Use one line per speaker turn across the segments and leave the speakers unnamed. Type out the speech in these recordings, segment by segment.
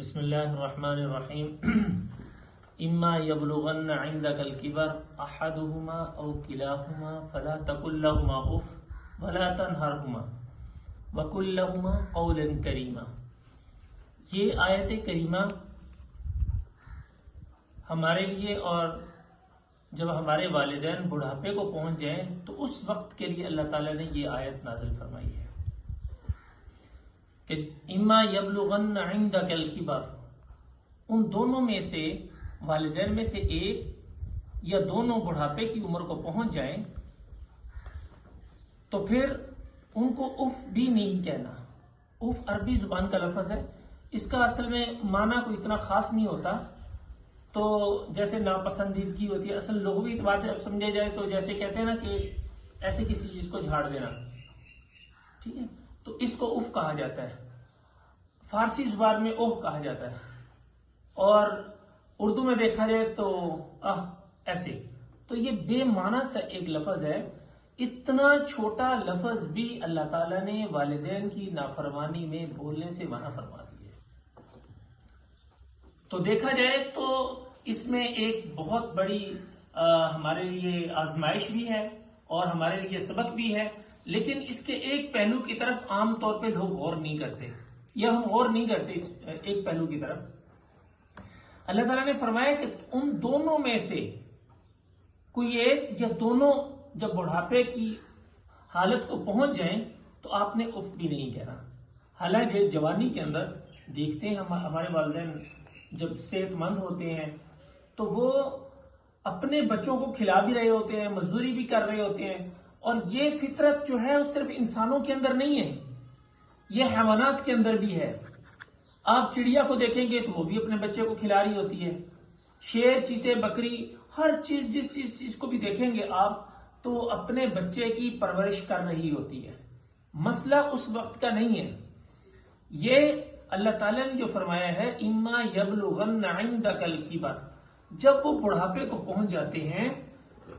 بسم اللہ الرحمن الرحیم اما یبلغن عندک الکبر احدہما او کلاہما فلا تقل لہما اف ولا تنہرہما وقل لہما قولا کریما۔ یہ آیت کریمہ ہمارے لیے، اور جب ہمارے والدین بڑھاپے کو پہنچ جائیں تو اس وقت کے لیے اللہ تعالیٰ نے یہ آیت نازل فرمائی ہے کہ اما یبلغن عندک الکبر، ان دونوں میں سے، والدین میں سے ایک یا دونوں بڑھاپے کی عمر کو پہنچ جائیں تو پھر ان کو اف بھی نہیں کہنا۔ اف عربی زبان کا لفظ ہے، اس کا اصل میں معنی کوئی اتنا خاص نہیں ہوتا، تو جیسے ناپسندیدگی ہوتی ہے، اصل لغوی اعتبار سے اب سمجھے جائے تو جیسے کہتے ہیں نا کہ ایسے کسی چیز کو جھاڑ دینا، ٹھیک ہے، تو اس کو اف کہا جاتا ہے۔ فارسی زبان میں اوہ کہا جاتا ہے، اور اردو میں دیکھا جائے تو ایسے، تو یہ بے معنی سا ایک لفظ ہے۔ اتنا چھوٹا لفظ بھی اللہ تعالیٰ نے والدین کی نافرمانی میں بولنے سے منع فرما دیا ہے۔ تو دیکھا جائے تو اس میں ایک بہت بڑی ہمارے لیے آزمائش بھی ہے اور ہمارے لیے سبق بھی ہے، لیکن اس کے ایک پہلو کی طرف عام طور پہ لوگ غور نہیں کرتے، یا ہم غور نہیں کرتے اس ایک پہلو کی طرف۔ اللہ تعالیٰ نے فرمایا کہ ان دونوں میں سے کوئی ایک یا دونوں جب بڑھاپے کی حالت کو پہنچ جائیں تو آپ نے اف بھی نہیں کہنا۔ حالانکہ جوانی کے اندر دیکھتے ہیں ہمارے والدین جب صحت مند ہوتے ہیں تو وہ اپنے بچوں کو کھلا بھی رہے ہوتے ہیں، مزدوری بھی کر رہے ہوتے ہیں، اور یہ فطرت جو ہے وہ صرف انسانوں کے اندر نہیں ہے، یہ حیوانات کے اندر بھی ہے۔ آپ چڑیا کو دیکھیں گے تو وہ بھی اپنے بچے کو کھلا رہی ہوتی ہے، شیر، چیتے، بکری، ہر چیز، جس چیز کو بھی دیکھیں گے آپ تو اپنے بچے کی پرورش کر رہی ہوتی ہے۔ مسئلہ اس وقت کا نہیں ہے، یہ اللہ تعالیٰ نے جو فرمایا ہے اما یبلغن عندک الکبر، جب وہ بڑھاپے کو پہنچ جاتے ہیں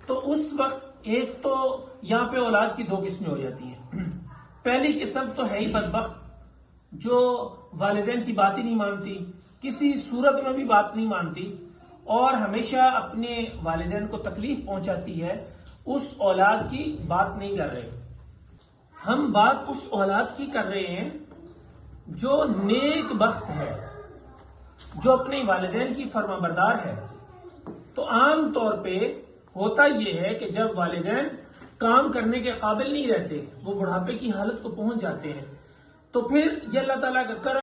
تو اس وقت ایک تو یہاں پہ اولاد کی دو قسمیں ہو جاتی ہیں۔ پہلی قسم تو ہے ہی بدبخت، جو والدین کی بات ہی نہیں مانتی، کسی صورت میں بھی بات نہیں مانتی، اور ہمیشہ اپنے والدین کو تکلیف پہنچاتی ہے، اس اولاد کی بات نہیں کر رہے۔ ہم بات اس اولاد کی کر رہے ہیں جو نیک بخت ہے، جو اپنے والدین کی فرما بردار ہے۔ تو عام طور پہ ہوتا یہ ہے کہ جب والدین کام کرنے کے قابل نہیں رہتے، وہ بڑھاپے کی حالت کو پہنچ جاتے ہیں، تو پھر یہ اللہ تعالیٰ کا کرم